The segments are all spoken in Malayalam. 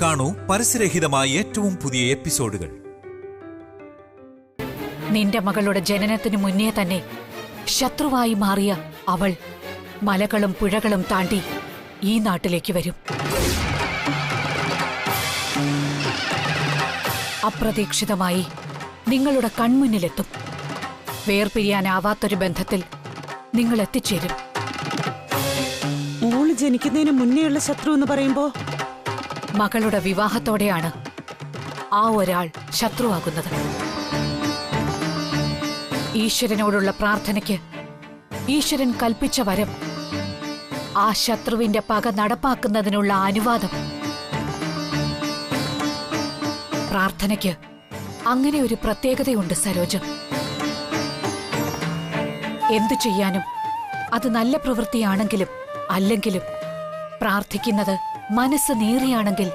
കാണൂ പരസ്യരഹിതമായ ഏറ്റവും പുതിയ എപ്പിസോഡുകൾ. നിന്റെ മകളുടെ ജനനത്തിനു മുന്നേ തന്നെ ശത്രുവായി മാറിയ അവൾ മലകളും പുഴകളും താണ്ടി ഈ നാട്ടിലേക്ക് വരും. അപ്രതീക്ഷിതമായി നിങ്ങളുടെ കൺമുന്നിലെത്തും. വേർപിരിയാനാവാത്തൊരു ബന്ധത്തിൽ നിങ്ങൾ എത്തിച്ചേരും. മോള് ജനിക്കുന്നതിന് മുന്നേയുള്ള ശത്രു എന്ന് പറയുമ്പോ മകളുടെ വിവാഹത്തോടെയാണ് ആ ഒരാൾ ശത്രുവാകുന്നത്. ഈശ്വരനോടുള്ള പ്രാർത്ഥനയ്ക്ക് ഈശ്വരൻ കൽപ്പിച്ച വരം, ആ ശത്രുവിന്റെ പക നടപ്പാക്കുന്നതിനുള്ള അനുവാദം. പ്രാർത്ഥനയ്ക്ക് അങ്ങനെ ഒരു പ്രത്യേകതയുണ്ട് സരോജം. എന്തു ചെയ്യാനും അത് നല്ല പ്രവൃത്തിയാണെങ്കിലും അല്ലെങ്കിലും പ്രാർത്ഥിക്കുന്നത് മനസ്സ് നേറിയാണെങ്കിൽ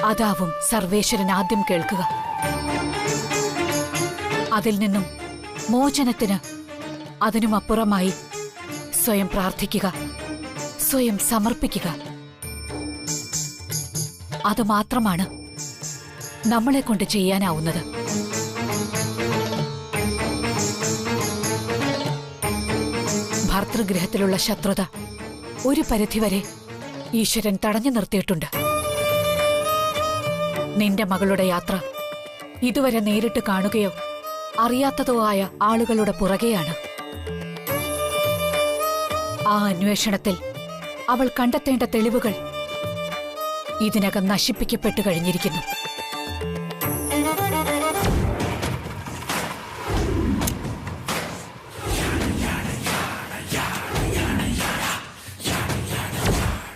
അതാവും സർവേശ്വരൻ ആദ്യം കേൾക്കുക. അതിൽ നിന്നും മോചനത്തിന് അതിനുമപ്പുറമായി സ്വയം പ്രാർത്ഥിക്കുക, സ്വയം സമർപ്പിക്കുക. അതുമാത്രമാണ് നമ്മളെ കൊണ്ട് ചെയ്യാനാവുന്നത്. ഭർതൃഗൃഹത്തിലുള്ള ശത്രുത ഒരു പരിധിവരെ ഈശ്വരൻ തടഞ്ഞു നിർത്തിയിട്ടുണ്ട്. നിന്റെ മകളുടെ യാത്ര ഇതുവരെ നേരിട്ട് കാണുകയോ അറിയാത്തതോ ആയ ആളുകളുടെ പുറകെയാണ്. ആ അന്വേഷണത്തിൽ അവൾ കണ്ടെത്തേണ്ട തെളിവുകൾ ഇതിനകം നശിപ്പിക്കപ്പെട്ടു കഴിഞ്ഞിരിക്കുന്നു.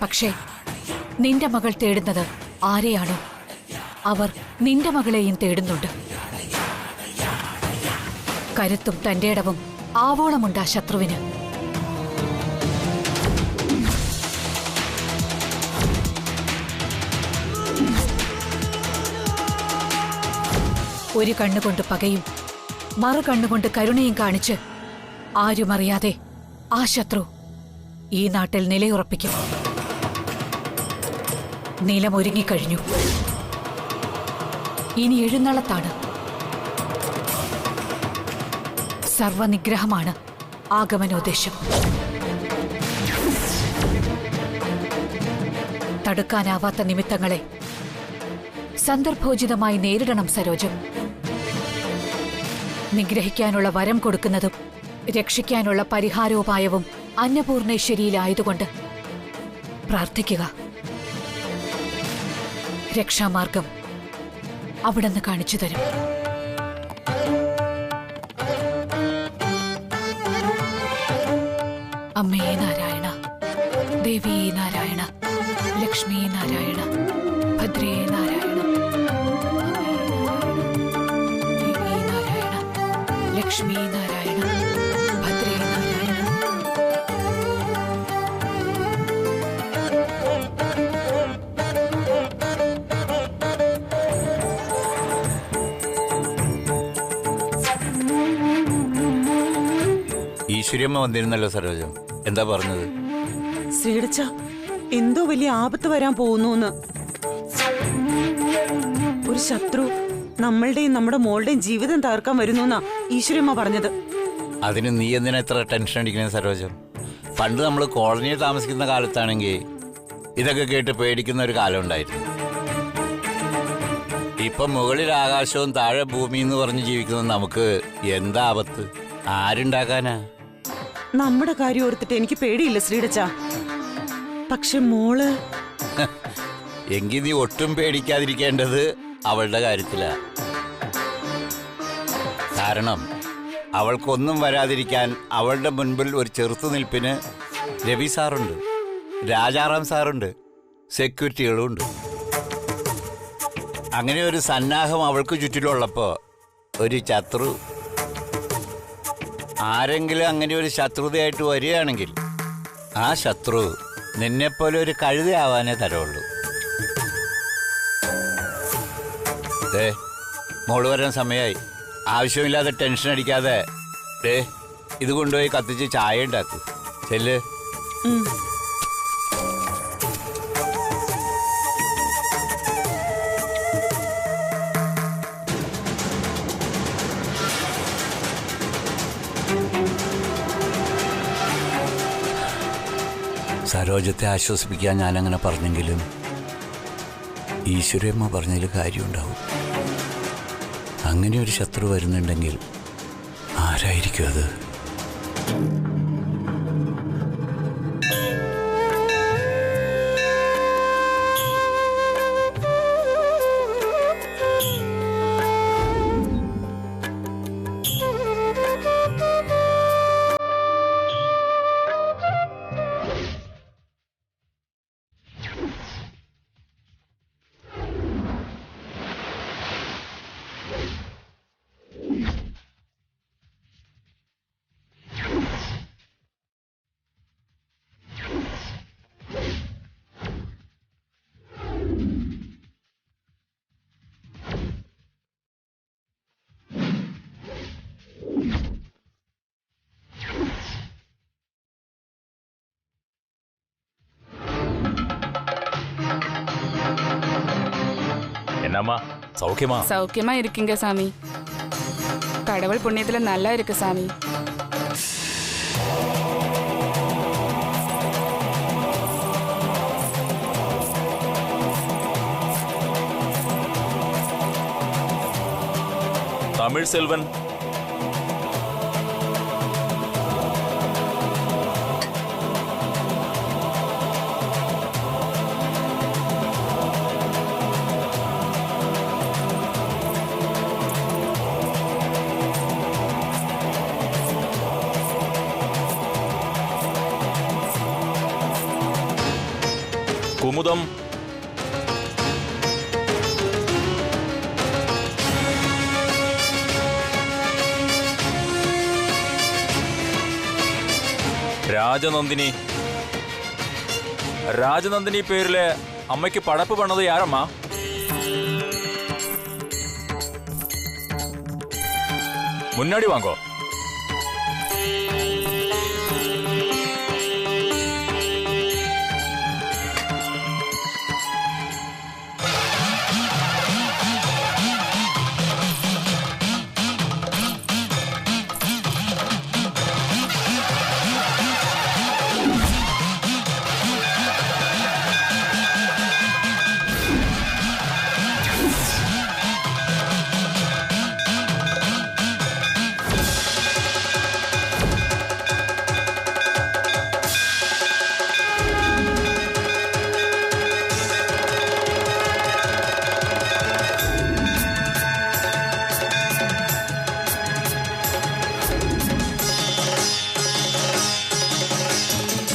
പക്ഷേ നിന്റെ മകൾ തേടുന്നത് ആരെയാണോ അവർ നിന്റെ മകളെയും തേടുന്നുണ്ട്. കരുത്തും തന്റെ ഇടവും ആവോളമുണ്ട് ആ ശത്രുവിന്. ഒരു കണ്ണുകൊണ്ട് പകയും മറു കണ്ണുകൊണ്ട് കരുണയും കാണിച്ച് ആരുമറിയാതെ ആ ശത്രു ഈ നാട്ടിൽ നിലയുറപ്പിക്കും. നിലമൊരുങ്ങിക്കഴിഞ്ഞു. ഇനി എഴുന്നള്ളത്താണ്. സർവനിഗ്രഹമാണ് ആഗമനോദ്ദേശം. തടുക്കാനാവാത്ത നിമിത്തങ്ങളെ സന്ദർഭോചിതമായി നേരിടണം സരോജം. നിഗ്രഹിക്കാനുള്ള വരം കൊടുക്കുന്നതും രക്ഷിക്കാനുള്ള പരിഹാരോപായവും അന്നപൂർണേശ്വരിയിലായതുകൊണ്ട് പ്രാർത്ഥിക്കുക. രക്ഷാമാർഗം അവിടുന്ന് കാണിച്ചു തരും. അമ്മേ നാരായണ, ദേവി നാരായണ, ലക്ഷ്മി നാരായണ, ഭദ്രേ നാരായണ, ദേവി നാരായണ, ലക്ഷ്മി നാരായണ, ഭദ്രേ നാരായണ. ഈശ്വര്യമ്മ വന്നിരുന്നല്ലോ സരോജം, എന്താ പറഞ്ഞത്? ശ്രീടച്ച എന്തോ വലിയ ആപത്ത് വരാൻ പോകുന്നു. ഒരു ശത്രു നമ്മളുടെയും നമ്മുടെ മോളുടെയും ജീവിതം തകർക്കാൻ വരുന്നു എന്നാ ഈശ്വര്യമ്മ പറഞ്ഞത്. അതിന് നീ എന്തിനാ എത്ര ടെൻഷൻ അടിക്കുന്നത് സരോജം? പണ്ട് നമ്മൾ കോളനിയിൽ താമസിക്കുന്ന കാലത്താണെങ്കിൽ ഇതൊക്കെ കേട്ട് പേടിക്കുന്ന ഒരു കാലം ഉണ്ടായിരുന്നു. ഇപ്പം മുകളിൽ ആകാശവും താഴെ ഭൂമി എന്ന് പറഞ്ഞ് ജീവിക്കുന്ന നമുക്ക് എന്താ ആപത്ത്? ആരുണ്ടാക്കാനാ? നമ്മുടെ കാര്യം ഓർത്തിട്ട് എനിക്ക് പേടിയില്ല ശ്രീടച്ച. പക്ഷെ മോള് എങ്കിൽ നീ ഒട്ടും പേടിക്കാതിരിക്കേണ്ടത് അവളുടെ കാര്യത്തിലാ. കാരണം അവൾക്കൊന്നും വരാതിരിക്കാൻ അവളുടെ മുൻപിൽ ഒരു ചെറുത്തുനിൽപ്പിന് രവി സാറുണ്ട്, രാജാറാം സാറുണ്ട്, സെക്യൂരിറ്റികളും ഉണ്ട്. അങ്ങനെ ഒരു സന്നാഹം അവൾക്ക് ചുറ്റിലുള്ളപ്പോ ഒരു ശത്രു, ആരെങ്കിലും അങ്ങനെ ഒരു ശത്രുതയായിട്ട് വരികയാണെങ്കിൽ ആ ശത്രു നിന്നെപ്പോലെ ഒരു കഴുതയാവാനേ തരവുള്ളൂ. മോള് വരാൻ സമയമായി. ആവശ്യമില്ലാതെ ടെൻഷൻ അടിക്കാതെ ഇത് കൊണ്ടുപോയി കത്തിച്ച് ചായ ഉണ്ടാക്കൂ. ചെല്ല്. സരോജത്തെ ആശ്വസിപ്പിക്കാൻ ഞാനങ്ങനെ പറഞ്ഞെങ്കിലും ഈശ്വരമ്മ പറഞ്ഞതിൽ കാര്യമുണ്ടാവും. അങ്ങനെ ഒരു ശത്രു വരുന്നുണ്ടെങ്കിൽ ആരായിരിക്കും അത്? என்னம்மா சௌக்கியமா? சௌக்கியமா இருக்கீங்க சாமி. கடவுள் புண்ணியத்துல நல்லா இருக்கு சாமி. தமிழ் செல்வன் குமுதம் രാജനന്ദിനി രാജനന്ദിനി പേരില് അമ്മയ്ക്ക് പടപ്പ് പണത് യാരമ്മ? മുന്നാടി വാങ്ങോ.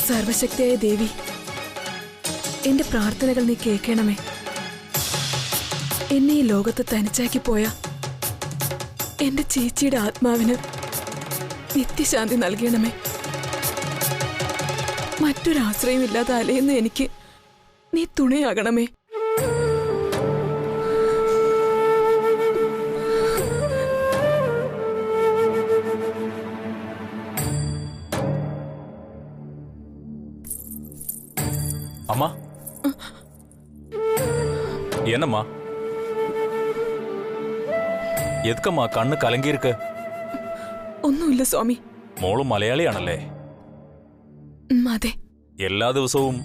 സർവശക്തിയായ ദേവി, എന്റെ പ്രാർത്ഥനകൾ നീ കേൾക്കണമേ. എന്നെ ഈ ലോകത്ത് തനിച്ചാക്കി പോയ എന്റെ ചേച്ചിയുടെ ആത്മാവിന് നിത്യശാന്തി നൽകണമേ. മറ്റൊരാശ്രയമില്ലാതെ അലയുന്ന എനിക്ക് നീ തുണയാകണമേ. அம்மா என்னம்மா? എതുക്കമ്മാ കണ്ണ് കലങ്ങിയിരിക്ക്? ഒന്നുമില്ല സ്വാമി. മോള് മലയാളിയാണല്ലേ? അതെ. എല്ലാ ദിവസവും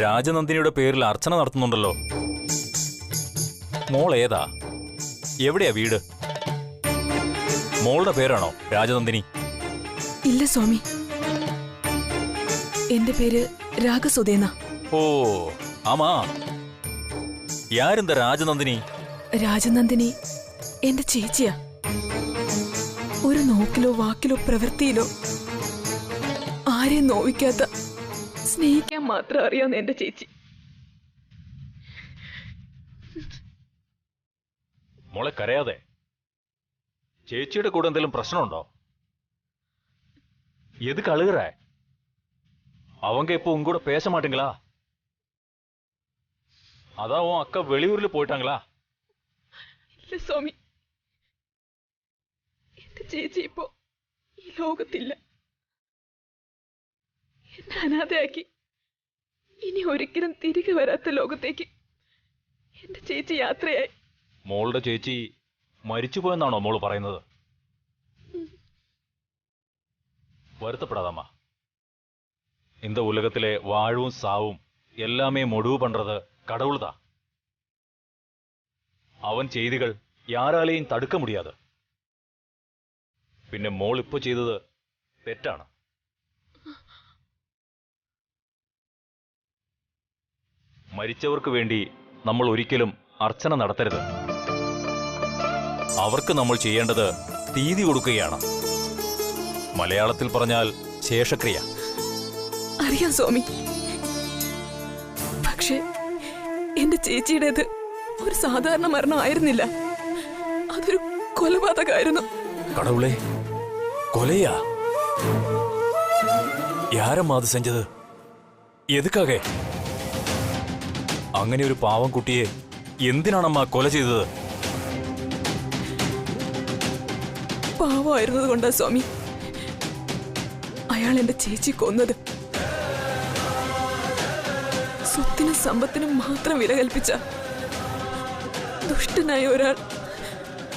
രാജനന്ദിനിയുടെ പേരിൽ അർച്ചന നടത്തുന്നുണ്ടല്ലോ. മോൾ ഏതാ? എവിടെയാ വീട്? മോളുടെ പേരാണോ രാജനന്ദിനി? ഇല്ല സ്വാമി, എന്റെ പേര് രാഗസുദേന. ഓ ആമാ, യാരെന്താ രാജനന്ദിനി? രാജനന്ദിനി എന്റെ ചേച്ചിയാ. ഒരു നോക്കിലോ വാക്കിലോ പ്രവൃത്തിയിലോ ആരെയും നോവിക്കാത്ത, സ്നേഹിക്കാൻ മാത്രം അറിയാവുന്ന എന്റെ ചേച്ചി. മോളെ കരയാതെ. ചേച്ചിയുടെ കൂടെ എന്തെങ്കിലും പ്രശ്നമുണ്ടോ? എതുക്ക് അഴുകുറ? அவங்க இப்போ உங்க கூட பேச மாட்டீங்களா? அதான் உன் அக்கா வெளியூர்ல போயிட்டாங்களா? ഇല്ല സ്വാമി, എന്റെ ചേച്ചി ഇപ്പോ ഈ ലോകത്തില്ല. എന്നെ അനാഥയാക്കി ഇനി ഒരിക്കലും തിരികെ വരാത്ത ലോകത്തേക്ക് എന്റെ ചേച്ചി യാത്രയായി. മോളുടെ ചേച്ചി മരിച്ചുപോയെന്നാണോ മോള് പറയുന്നത്? വരുത്തപ്പെടാതമ്മ. இந்த உலகத்திலே வாழும் சாவும் எல்லாமே முடிவு பண்றது கடவுள்தான். അവൻ ചെയ്തികൾ യാരാലെയും തടുക്ക മുടിയാതെ. പിന്നെ മോൾ ഇപ്പൊ ചെയ്തത് തെറ്റാണ്. മരിച്ചവർക്ക് വേണ്ടി നമ്മൾ ഒരിക്കലും അർച്ചന നടത്തരുത്. അവർക്ക് നമ്മൾ ചെയ്യേണ്ടത് തീതി കൊടുക്കുകയാണ്. മലയാളത്തിൽ പറഞ്ഞാൽ ശേഷക്രിയ. അറിയാം സ്വാമി. പക്ഷേ എന്റെ ചേച്ചിയുടേത് ഒരു സാധാരണ മരണമായിരുന്നില്ല. അതൊരു കൊലപാതകമായിരുന്നു. കടവുളെ, കൊലയാ? യാരമ്മാ അത് സെഞ്ചത്? എതുക്കാകെ? അങ്ങനെ ഒരു പാവം കുട്ടിയെ എന്തിനാണമ്മ കൊല ചെയ്തത്? പാവമായിരുന്നത് കൊണ്ടാ സ്വാമി അയാൾ എന്റെ ചേച്ചി കൊന്നത്. സ്വത്തിനും സമ്പത്തിനും മാത്രം വില കൽപ്പിച്ച ദുഷ്ടനായ ഒരാൾ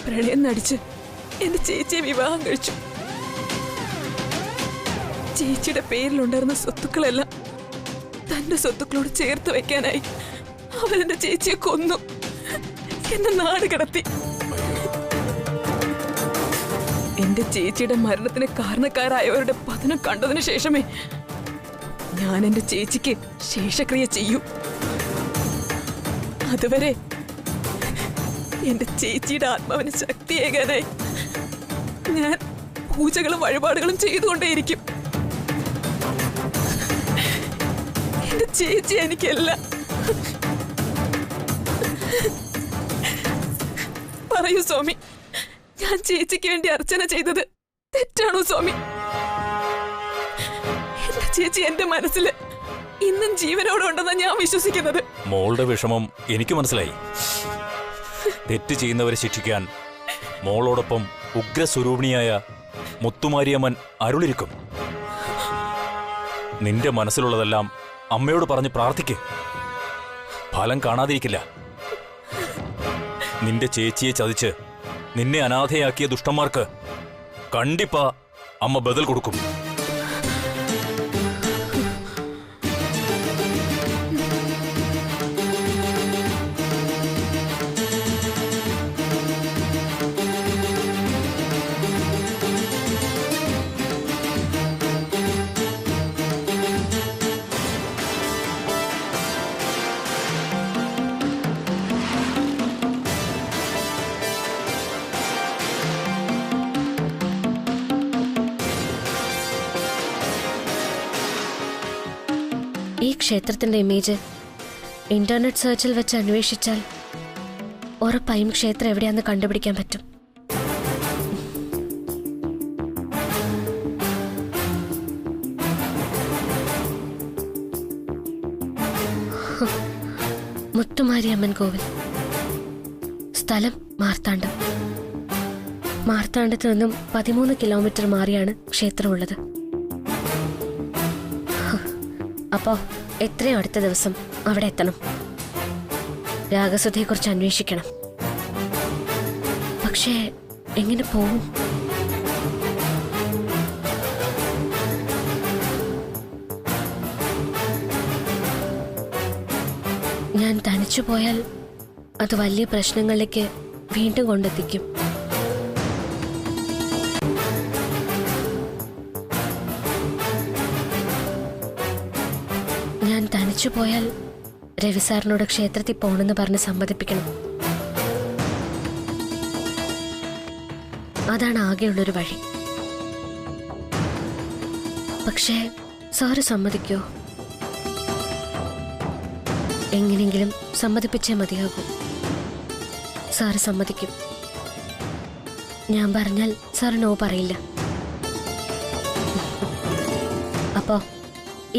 പ്രണയം നടിച്ച് എന്റെ ചേച്ചിയെ വിവാഹം കഴിച്ചു. ചേച്ചിയുടെ പേരിലുണ്ടായിരുന്ന സ്വത്തുക്കളെല്ലാം തന്റെ സ്വത്തുക്കളോട് ചേർത്ത് വെക്കാനായി അവരെന്റെ ചേച്ചിയെ കൊന്നു, എന്നെ നാട് കടത്തി. എന്റെ ചേച്ചിയുടെ മരണത്തിന് കാരണക്കാരായവരുടെ പതനം കണ്ടതിന് ശേഷമേ ഞാൻ എന്റെ ചേച്ചിക്ക് ശേഷക്രിയ ചെയ്യൂ. അതുവരെ എന്റെ ചേച്ചിയുടെ ആത്മാവിന് ശക്തിയേകാനായി ഞാൻ പൂജകളും വഴിപാടുകളും ചെയ്തുകൊണ്ടേയിരിക്കും. എന്റെ ചേച്ചി എനിക്കല്ല. പറയൂ സ്വാമി, ഞാൻ ചേച്ചിക്ക് വേണ്ടി അർച്ചന ചെയ്തത് തെറ്റാണോ സ്വാമി? എന്റെ ചേച്ചി എന്റെ മനസ്സിൽ ഇന്നും ജീവനോടെ ഉണ്ടെന്നാണ് ഞാൻ വിശ്വസിക്കുന്നത്. മോളുടെ വിഷമം എനിക്ക് മനസ്സിലായി. തെറ്റ് ചെയ്യുന്നവരെ ശിക്ഷിക്കാൻ മോളോടൊപ്പം ഉഗ്രസ്വരൂപിണിയായ മുത്തുമാരിയമ്മൻ അരുളിരിക്കും. നിന്റെ മനസ്സിലുള്ളതെല്ലാം അമ്മയോട് പറഞ്ഞ് പ്രാർത്ഥിക്ക്. ഫലം കാണാതിരിക്കില്ല. നിന്റെ ചേച്ചിയെ ചതിച്ച് നിന്നെ അനാഥയാക്കിയ ദുഷ്ടന്മാർക്ക് കണ്ടിപ്പാ അമ്മ ബദൽ കൊടുക്കും. ഈ ക്ഷേത്രത്തിന്റെ ഇമേജ് ഇന്റർനെറ്റ് സെർച്ചിൽ വെച്ച് അന്വേഷിച്ചാൽ ഉറപ്പായും ക്ഷേത്രം എവിടെയാന്ന് കണ്ടുപിടിക്കാൻ പറ്റും. മുത്തുമാരിയമ്മൻ കോവിൽ, സ്ഥലം മാർത്താണ്ഡം. മാർത്താണ്ഡത്ത് നിന്നും 13 കിലോമീറ്റർ മാറിയാണ് ക്ഷേത്രമുള്ളത്. അപ്പോ എത്രയും അടുത്ത ദിവസം അവിടെ എത്തണം. രാഗസുധയെക്കുറിച്ച് അന്വേഷിക്കണം. പക്ഷേ എങ്ങനെ പോവും? ഞാൻ തനിച്ചു പോയാൽ അത് വലിയ പ്രശ്നങ്ങളിലേക്ക് വീണ്ടും കൊണ്ടെത്തിക്കും. ഞാൻ തനിച്ചു പോയാൽ രവി സാറിനോട് ക്ഷേത്രത്തിൽ പോണെന്ന് പറഞ്ഞ് സമ്മതിപ്പിക്കണം. അതാണ് ആകെയുള്ളൊരു വഴി. പക്ഷേ സാറ് സമ്മതിക്കോ? എങ്ങനെയെങ്കിലും സമ്മതിപ്പിച്ചേ മതിയാകൂ. സാറ് സമ്മതിക്കും. ഞാൻ പറഞ്ഞാൽ സാറ് നോ പറയില്ല. അപ്പോ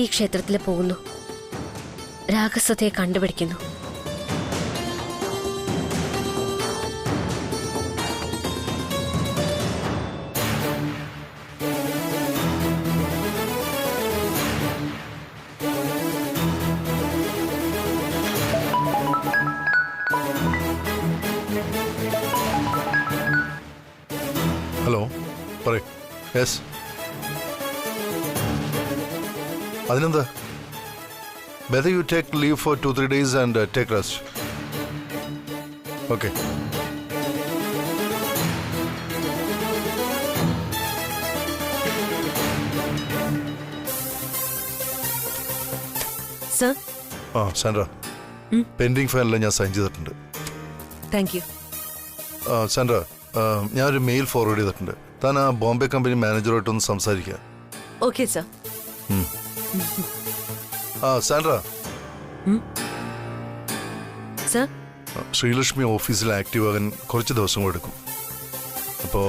ഈ ക്ഷേത്രത്തിൽ പോകുന്നു, രാഗസുധയെ കണ്ടുപിടിക്കുന്നു. ഹലോ, പറയൂ. യെസ്, അതിനെന്താ? Better you take leave for 2-3 days and take rest. Okay. Sir. Sandra, pending ഫയലിൽ ഞാൻ സൈൻ ചെയ്തിട്ടുണ്ട്. Thank you. സാൻഡ്ര, ഞാനൊരു മെയിൽ ഫോർവേഡ് ചെയ്തിട്ടുണ്ട്. താൻ ആ ബോംബെ കമ്പനി മാനേജറുമായിട്ടൊന്ന് സംസാരിക്കുക. Okay sir. Sandra, sir. Sreelakshmi ഓഫീസിൽ ആക്റ്റീവ് ആകാൻ കുറച്ച് ദിവസങ്ങൾ എടുക്കും. അപ്പോൾ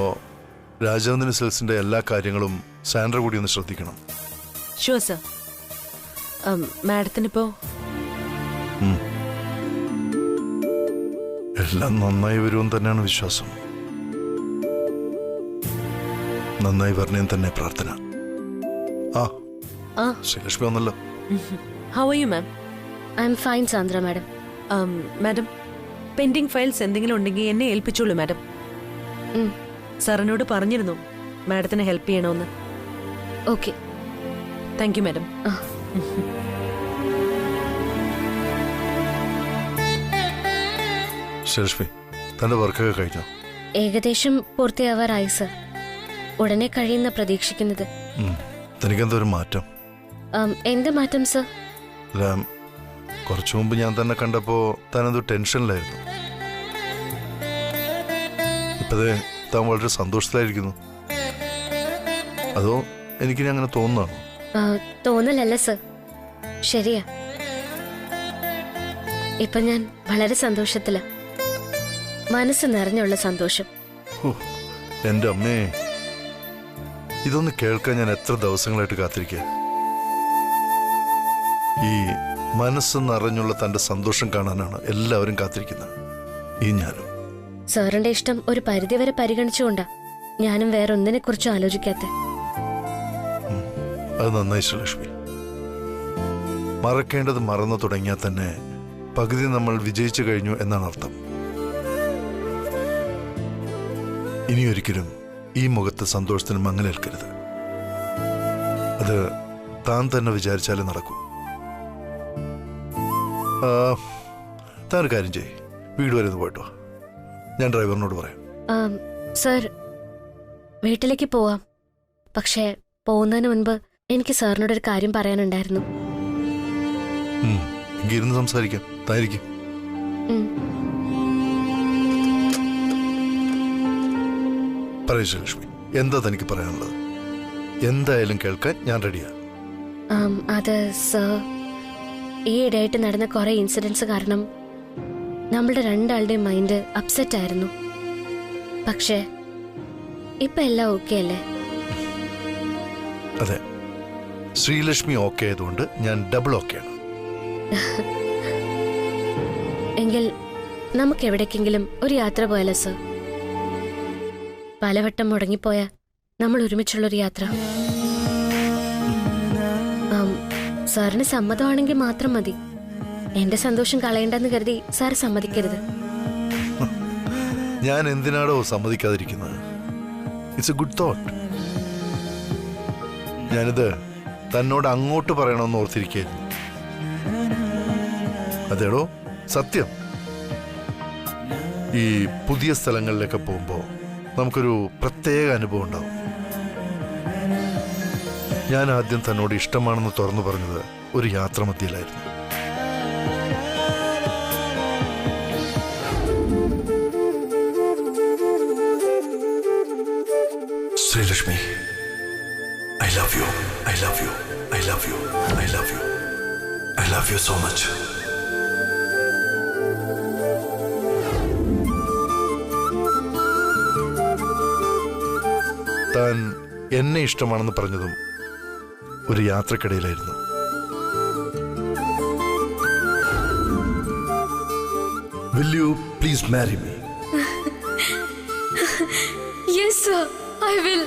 രാജനന്ദിനി സെൽസിൻ്റെ എല്ലാ കാര്യങ്ങളും സാൻഡ്ര കൂടി ഒന്ന് ശ്രദ്ധിക്കണം. Sure sir. മാഡത്തിനിപ്പോ എല്ലാം നന്നായി വരുമെന്ന് തന്നെയാണ് വിശ്വാസം. നന്നായി വരണേന്ന് തന്നെ പ്രാർത്ഥന. ശ്രീലക്ഷ്മി വന്നല്ലോ. How are you ma'am? I am fine Sandra madam. Madam, pending files എന്തെങ്കിലും ഉണ്ടെങ്കിൽ എന്നെ ഏൽപ്പിച്ചോളൂ മാഡം. സാറിനോട് പറഞ്ഞിരുന്നു മാഡത്തിന് ഹെൽപ്പ് ചെയ്യണമെന്ന്. Okay. Thank you madam. Sreelakshmi, തന്റെ വർക്കൊക്കെ കഴിഞ്ഞോ? ഏകദേശം പൂർത്തിയാവാറായി സർ. ഉടനെ കഴിയുന്ന പ്രതീക്ഷിക്കുന്നത്. തനിക്കെന്താ ഒരു മാറ്റം? എന്ത് മാറ്റം സർ? അല്ല, കുറച്ചു മുമ്പ് ഞാൻ തന്നെ കണ്ടപ്പോ താനെന്തോ ടെൻഷനിലായിരുന്നു. ഇപ്പതേ താൻ വളരെ സന്തോഷത്തിലായിരിക്കുന്നു. അതോ എനിക്കിനി അങ്ങനെ തോന്നുന്നതാണോ? തോന്നലല്ല സർ, ശരിയാ. ഇപ്പൊ ഞാൻ വളരെ സന്തോഷത്തില. മനസ്സ് നിറഞ്ഞുള്ള സന്തോഷം. എന്റെ അമ്മേ, ഇതൊന്ന് കേൾക്കാൻ ഞാൻ എത്ര ദിവസങ്ങളായിട്ട് കാത്തിരിക്കുക. ഈ മനസ്സ് നിറഞ്ഞുള്ള തന്റെ സന്തോഷം കാണാനാണ് എല്ലാവരും കാത്തിരിക്കുന്നത്. ഈ ഞാനും. സാറിന്റെ ഇഷ്ടം ഒരു പരിധിവരെ പരിഗണിച്ചുകൊണ്ടാ ഞാനും വേറെ ഒന്നിനെ കുറിച്ചും ആലോചിക്കാത്ത. അത് നന്നായി ശ്രീലക്ഷ്മി. മറക്കേണ്ടത് മറന്നു തുടങ്ങിയാൽ തന്നെ പകുതി നമ്മൾ വിജയിച്ചു കഴിഞ്ഞു എന്നാണ് അർത്ഥം. ഇനിയൊരിക്കലും ഈ മുഖത്ത് സന്തോഷത്തിന് മങ്ങലേൽക്കരുത്. അത് താൻ തന്നെ വിചാരിച്ചാലേ നടക്കൂ. താൻ ഒരു കാര്യം ചെയ്യ്, വീട് വരെ ഒന്ന് പോയിട്ടോ. ഞാൻ ഡ്രൈവറിനോട് പറയാം. സർ, വീട്ടിലേക്ക് പോവാം. പക്ഷേ പോകുന്നതിന് മുൻപ് എനിക്ക് സാറിനോടൊരു കാര്യം പറയാനുണ്ടായിരുന്നു. ഇരുന്ന് സംസാരിക്കാം. തായിരിക്കും. പറയൂ ശ്രീലക്ഷ്മി, എന്താ തനിക്ക് പറയാനുള്ളത്? എന്തായാലും കേൾക്കാൻ ഞാൻ റെഡിയാ. അത് സർ, ഈ ഇടയായിട്ട് നടന്ന കുറെ ഇൻസിഡൻസ് കാരണം നമ്മളുടെ രണ്ടാളുടെയും മൈൻഡ് അപ്സെറ്റ് ആയിരുന്നു. പക്ഷേ ഇപ്പൊ എല്ലാം ഓക്കെ അല്ലേ? അതെ, ശ്രീലക്ഷ്മി ഓക്കെ ആയതുകൊണ്ട് ഞാൻ ഡബിൾ ഓക്കെയാണ്. എങ്കിൽ നമുക്ക് എവിടേക്കെങ്കിലും ഒരു യാത്ര പോയാലോ സർ? പലവട്ടം മുടങ്ങിപ്പോയ നമ്മൾ ഒരുമിച്ചുള്ളൊരു യാത്ര. സാറിന് സമ്മതമാണെങ്കിൽ മാത്രം മതി. എന്റെ സന്തോഷം കളയണ്ടെന്ന് കരുതി സാർ സമ്മതിക്കരുത്. ഞാൻ എന്തിനാടോ സമ്മതിക്കാതിരിക്കുന്നത്? It's a good thought. ഞാനിത് തന്നോട് അങ്ങോട്ട് പറയണമെന്ന് ഓർത്തിരിക്കുകയായിരുന്നു. അതേടോ സത്യം. ഈ പുതിയ സ്ഥലങ്ങളിലൊക്കെ പോകുമ്പോൾ നമുക്കൊരു പ്രത്യേക അനുഭവം ഉണ്ടാവും. ഞാൻ ആദ്യം തന്നോട് ഇഷ്ടമാണെന്ന് തുറന്നു പറഞ്ഞത് ഒരു യാത്രാമധ്യയിലായിരുന്നു. Sreelakshmi, I love you, I love you, I love you, I love you, I love you so much. താൻ എന്നെ ഇഷ്ടമാണെന്ന് പറഞ്ഞതും ഒരു യാത്രക്കിടയിലായിരുന്നു. Will you please marry me? Yes sir, I will.